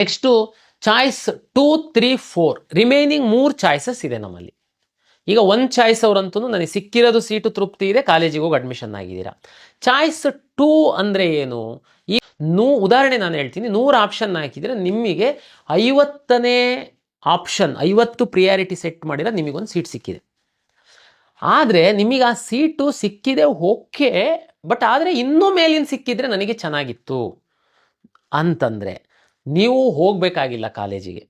Next choice 2, 3, 4 remaining 3 choices ಇದೆ ನಮ್ಮಲ್ಲಿ. ಈಗ ಒಂದು ಚಾಯ್ಸ್ ಅವರಂತೂ ನನಗೆ ಸಿಕ್ಕಿರೋದು ಸೀಟು ತೃಪ್ತಿ ಇದೆ, ಕಾಲೇಜಿಗೆ ಹೋಗಿ ಅಡ್ಮಿಷನ್ ಆಗಿದ್ದೀರಾ. ಚಾಯ್ಸ್ 2 ಅಂದರೆ ಏನು? ಈ ಉದಾಹರಣೆ ನಾನು ಹೇಳ್ತೀನಿ, 100 ಆಪ್ಷನ್ ಹಾಕಿದರೆ ನಿಮಗೆ 50ನೇ ಆಪ್ಷನ್ 50 ಪ್ರಿಯಾರಿಟಿ ಸೆಟ್ ಮಾಡಿದ್ರೆ ನಿಮಗೊಂದು ಸೀಟ್ ಸಿಕ್ಕಿದೆ. ಆದರೆ ನಿಮಗೆ ಆ ಸೀಟು ಸಿಕ್ಕಿದೆ ಓಕೆ, ಬಟ್ ಆದರೆ ಇನ್ನೂ ಮೇಲಿನ ಸಿಕ್ಕಿದ್ರೆ ನನಗೆ ಚೆನ್ನಾಗಿತ್ತು ಅಂತಂದರೆ ನೀವು ಹೋಗಬೇಕಾಗಿಲ್ಲ ಕಾಲೇಜಿಗೆ.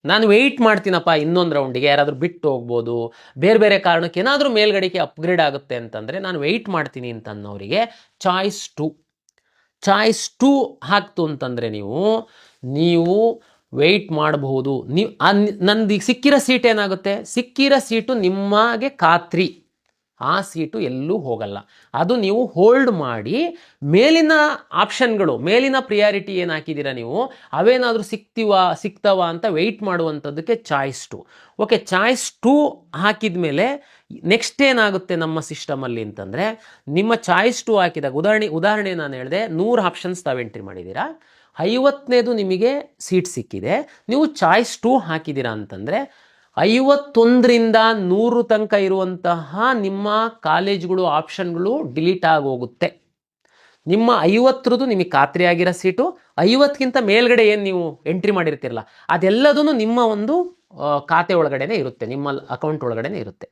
ನಾನು ವೆಯ್ಟ್ ಮಾಡ್ತೀನಪ್ಪ ಇನ್ನೊಂದು ರೌಂಡಿಗೆ, ಯಾರಾದರೂ ಬಿಟ್ಟು ಹೋಗ್ಬೋದು, ಬೇರೆ ಬೇರೆ ಕಾರಣಕ್ಕೆ ಏನಾದರೂ ಮೇಲ್ಗಡೆಗೆ ಅಪ್ಗ್ರೇಡ್ ಆಗುತ್ತೆ ಅಂತಂದರೆ ನಾನು ವೆಯ್ಟ್ ಮಾಡ್ತೀನಿ ಅಂತನ್ನೋರಿಗೆ ಚಾಯ್ಸ್ 2 ಹಾಕ್ತು ಅಂತಂದರೆ ನೀವು ವೆಯ್ಟ್ ಮಾಡಬಹುದು. ನೀವು ನಂದು ಸಿಕ್ಕಿರೋ ಸೀಟ್ ಏನಾಗುತ್ತೆ, ಸಿಕ್ಕಿರೋ ಸೀಟು ನಿಮಗೆ ಖಾತ್ರಿ, ಆ ಸೀಟು ಎಲ್ಲೂ ಹೋಗಲ್ಲ. ಅದು ನೀವು ಹೋಲ್ಡ್ ಮಾಡಿ ಮೇಲಿನ ಆಪ್ಷನ್ಗಳು, ಮೇಲಿನ ಪ್ರಿಯಾರಿಟಿ ಏನು ಹಾಕಿದ್ದೀರಾ ನೀವು, ಅವೇನಾದರೂ ಸಿಗ್ತವ ಅಂತ ವೆಯ್ಟ್ ಮಾಡುವಂಥದ್ದಕ್ಕೆ ಚಾಯ್ಸ್ 2. ಓಕೆ, ಚಾಯ್ಸ್ 2 ಹಾಕಿದ ಮೇಲೆ ನೆಕ್ಸ್ಟ್ ಏನಾಗುತ್ತೆ ನಮ್ಮ ಸಿಸ್ಟಮಲ್ಲಿ ಅಂತಂದರೆ, ನಿಮ್ಮ ಚಾಯ್ಸ್ 2 ಹಾಕಿದಾಗ ಉದಾಹರಣೆ ನಾನು ಹೇಳಿದೆ, 100 ಆಪ್ಷನ್ಸ್ ತಾವು ಎಂಟ್ರಿ ಮಾಡಿದ್ದೀರಾ, 50ನೇದು ನಿಮಗೆ ಸೀಟ್ ಸಿಕ್ಕಿದೆ, ನೀವು ಚಾಯ್ಸ್ 2 ಹಾಕಿದ್ದೀರಾ ಅಂತಂದರೆ 51ರಿಂದ 100 ತನಕ ಇರುವಂತಹ ನಿಮ್ಮ ಕಾಲೇಜುಗಳು ಆಪ್ಷನ್ಗಳು ಡಿಲೀಟ್ ಆಗೋಗುತ್ತೆ. ನಿಮ್ಮ 50ರದ್ದು ನಿಮಗೆ ಖಾತ್ರಿ ಆಗಿರೋ ಸೀಟು, 50ಕ್ಕಿಂತ ಮೇಲ್ಗಡೆ ಏನು ನೀವು ಎಂಟ್ರಿ ಮಾಡಿರ್ತಿರಲ್ಲ ಅದೆಲ್ಲದೂ ನಿಮ್ಮ ಒಂದು ಖಾತೆ ಒಳಗಡೆನೇ ಇರುತ್ತೆ, ನಿಮ್ಮ ಅಕೌಂಟ್ ಒಳಗಡೆನೇ ಇರುತ್ತೆ.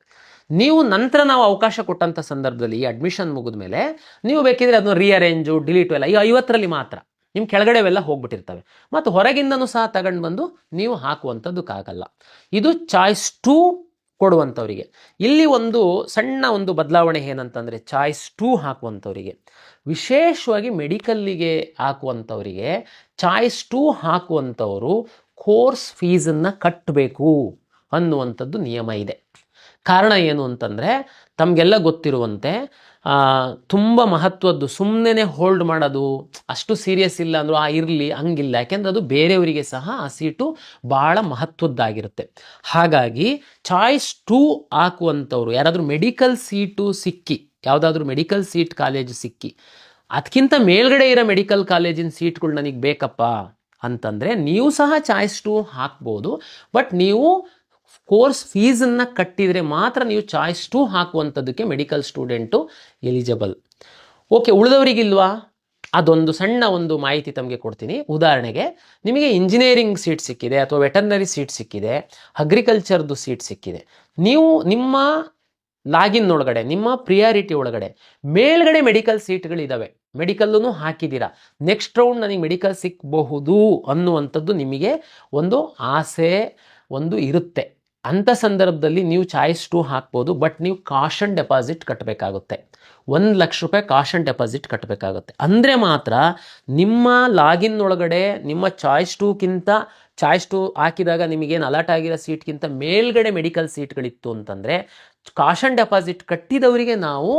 ನೀವು ನಂತರ ನಾವು ಅವಕಾಶ ಕೊಟ್ಟಂಥ ಸಂದರ್ಭದಲ್ಲಿ ಈ ಅಡ್ಮಿಷನ್ ಮುಗಿದ ಮೇಲೆ ನೀವು ಬೇಕಿದ್ರೆ ಅದನ್ನು ರೀಅರೇಂಜು ಡಿಲೀಟು ಎಲ್ಲ ಈ 50ರಲ್ಲಿ ಮಾತ್ರ, ನಿಮ್ಮ ಕೆಳಗಡೆವೆಲ್ಲ ಹೋಗ್ಬಿಟ್ಟಿರ್ತವೆ, ಮತ್ತು ಹೊರಗಿಂದನೂ ಸಹ ತಗೊಂಡು ಬಂದು ನೀವು ಹಾಕುವಂಥದ್ದಕ್ಕಾಗಲ್ಲ. ಇದು ಚಾಯ್ಸ್ 2 ಕೊಡುವಂಥವರಿಗೆ. ಇಲ್ಲಿ ಒಂದು ಸಣ್ಣ ಒಂದು ಬದಲಾವಣೆ ಏನಂತಂದರೆ, ಚಾಯ್ಸ್ 2 ಹಾಕುವಂಥವರಿಗೆ, ವಿಶೇಷವಾಗಿ ಮೆಡಿಕಲ್ಲಿಗೆ ಹಾಕುವಂಥವರಿಗೆ ಚಾಯ್ಸ್ 2 ಹಾಕುವಂಥವರು ಕೋರ್ಸ್ ಫೀಸನ್ನು ಕಟ್ಟಬೇಕು ಅನ್ನುವಂಥದ್ದು ನಿಯಮ ಇದೆ. ಕಾರಣ ಏನು ಅಂತಂದರೆ, ತಮಗೆಲ್ಲ ಗೊತ್ತಿರುವಂತೆ ತುಂಬ ಮಹತ್ವದ್ದು, ಸುಮ್ಮನೆ ಹೋಲ್ಡ್ ಮಾಡೋದು ಅಷ್ಟು ಸೀರಿಯಸ್ ಇಲ್ಲ ಅಂದರೂ ಇರಲಿ ಹಂಗಿಲ್ಲ, ಯಾಕೆಂದರೆ ಅದು ಬೇರೆಯವರಿಗೆ ಸಹ ಆ ಸೀಟು ಭಾಳ ಮಹತ್ವದ್ದಾಗಿರುತ್ತೆ. ಹಾಗಾಗಿ ಚಾಯ್ಸ್ 2 ಹಾಕುವಂಥವ್ರು ಯಾರಾದರೂ ಮೆಡಿಕಲ್ ಸೀಟು ಸಿಕ್ಕಿ, ಯಾವುದಾದ್ರೂ ಮೆಡಿಕಲ್ ಸೀಟ್ ಕಾಲೇಜು ಸಿಕ್ಕಿ ಅದಕ್ಕಿಂತ ಮೇಲ್ಗಡೆ ಇರೋ ಮೆಡಿಕಲ್ ಕಾಲೇಜಿನ ಸೀಟ್ಗಳು ನನಗೆ ಬೇಕಪ್ಪ ಅಂತಂದರೆ ನೀವು ಸಹ ಚಾಯ್ಸ್ 2 ಹಾಕ್ಬೋದು. ಬಟ್ ನೀವು ಕೋರ್ಸ್ ಫೀಸನ್ನು ಕಟ್ಟಿದರೆ ಮಾತ್ರ ನೀವು ಚಾಯ್ಸ್ 2 ಹಾಕುವಂಥದ್ದಕ್ಕೆ ಮೆಡಿಕಲ್ ಸ್ಟೂಡೆಂಟು ಎಲಿಜಿಬಲ್. ಓಕೆ, ಉಳಿದವರಿಗಿಲ್ವಾ? ಅದೊಂದು ಸಣ್ಣ ಒಂದು ಮಾಹಿತಿ ತಮಗೆ ಕೊಡ್ತೀನಿ. ಉದಾಹರಣೆಗೆ, ನಿಮಗೆ ಇಂಜಿನಿಯರಿಂಗ್ ಸೀಟ್ ಸಿಕ್ಕಿದೆ, ಅಥವಾ ವೆಟರ್ನರಿ ಸೀಟ್ ಸಿಕ್ಕಿದೆ, ಅಗ್ರಿಕಲ್ಚರ್ದು ಸೀಟ್ ಸಿಕ್ಕಿದೆ. ನೀವು ನಿಮ್ಮ ಲಾಗಿನ್ ಒಳಗಡೆ, ನಿಮ್ಮ ಪ್ರಿಯಾರಿಟಿ ಒಳಗಡೆ ಮೇಲ್ಗಡೆ ಮೆಡಿಕಲ್ ಸೀಟ್ಗಳಿದ್ದಾವೆ, ಮೆಡಿಕಲ್ಲೂ ಹಾಕಿದ್ದೀರಾ, ನೆಕ್ಸ್ಟ್ ರೌಂಡ್ ನನಗೆ ಮೆಡಿಕಲ್ ಸಿಕ್ಕಬಹುದು ಅನ್ನುವಂಥದ್ದು ನಿಮಗೆ ಒಂದು ಆಸೆ ಒಂದು ಇರುತ್ತೆ. ಅಂಥ ಸಂದರ್ಭದಲ್ಲಿ ನೀವು ಚಾಯ್ಸ್ 2 ಹಾಕ್ಬೋದು. ಬಟ್ ನೀವು ಕಾಷನ್ ಡೆಪಾಸಿಟ್ ಕಟ್ಟಬೇಕಾಗುತ್ತೆ, 1 ಲಕ್ಷ ರೂಪಾಯಿ ಕಾಷನ್ ಡೆಪಾಸಿಟ್ ಕಟ್ಟಬೇಕಾಗುತ್ತೆ. ಅಂದರೆ ಮಾತ್ರ ನಿಮ್ಮ ಲಾಗಿನ್ ಒಳಗಡೆ ನಿಮ್ಮ ಚಾಯ್ಸ್ 2ಕ್ಕಿಂತ ಚಾಯ್ಸ್ 2 ಹಾಕಿದಾಗ ನಿಮಗೇನು ಅಲರ್ಟ್ ಆಗಿರೋ ಸೀಟ್ಗಿಂತ ಮೇಲ್ಗಡೆ ಮೆಡಿಕಲ್ ಸೀಟ್ಗಳಿತ್ತು ಅಂತಂದರೆ ಕಾಷನ್ ಡೆಪಾಸಿಟ್ ಕಟ್ಟಿದವರಿಗೆ ನಾವು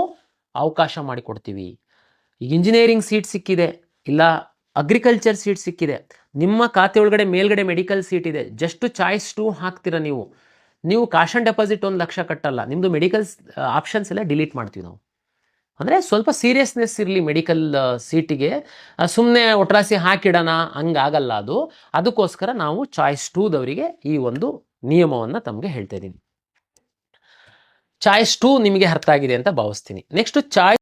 ಅವಕಾಶ ಮಾಡಿಕೊಡ್ತೀವಿ. ಈಗ ಇಂಜಿನಿಯರಿಂಗ್ ಸೀಟ್ ಸಿಕ್ಕಿದೆ, ಇಲ್ಲ ಅಗ್ರಿಕಲ್ಚರ್ ಸೀಟ್ ಸಿಕ್ಕಿದೆ, ನಿಮ್ಮ ಖಾತೆ ಒಳಗಡೆ ಮೇಲ್ಗಡೆ ಮೆಡಿಕಲ್ ಸೀಟ್ ಇದೆ, ಜಸ್ಟ್ ಚಾಯ್ಸ್ 2 ಹಾಕ್ತೀರ ನೀವು ಕಾಷನ್ ಡೆಪಾಸಿಟ್ 1 ಲಕ್ಷ ಕಟ್ಟಲ್ಲ, ನಿಮ್ಮದು ಮೆಡಿಕಲ್ ಆಪ್ಷನ್ಸ್ ಎಲ್ಲ ಡಿಲೀಟ್ ಮಾಡ್ತೀವಿ ನಾವು. ಅಂದರೆ ಸ್ವಲ್ಪ ಸೀರಿಯಸ್ನೆಸ್ ಇರಲಿ ಮೆಡಿಕಲ್ ಸೀಟಿಗೆ, ಸುಮ್ಮನೆ ಒಟ್ರಾಸಿ ಹಾಕಿಡೋಣ ಹಂಗಾಗಲ್ಲ ಅದು. ಅದಕ್ಕೋಸ್ಕರ ನಾವು ಚಾಯ್ಸ್ 2ದವರಿಗೆ ಈ ಒಂದು ನಿಯಮವನ್ನು ತಮಗೆ ಹೇಳ್ತಾ ಇದ್ದೀನಿ. ಚಾಯ್ಸ್ 2 ನಿಮಗೆ ಅರ್ಥ ಆಗಿದೆ ಅಂತ ಭಾವಿಸ್ತೀನಿ. Next choice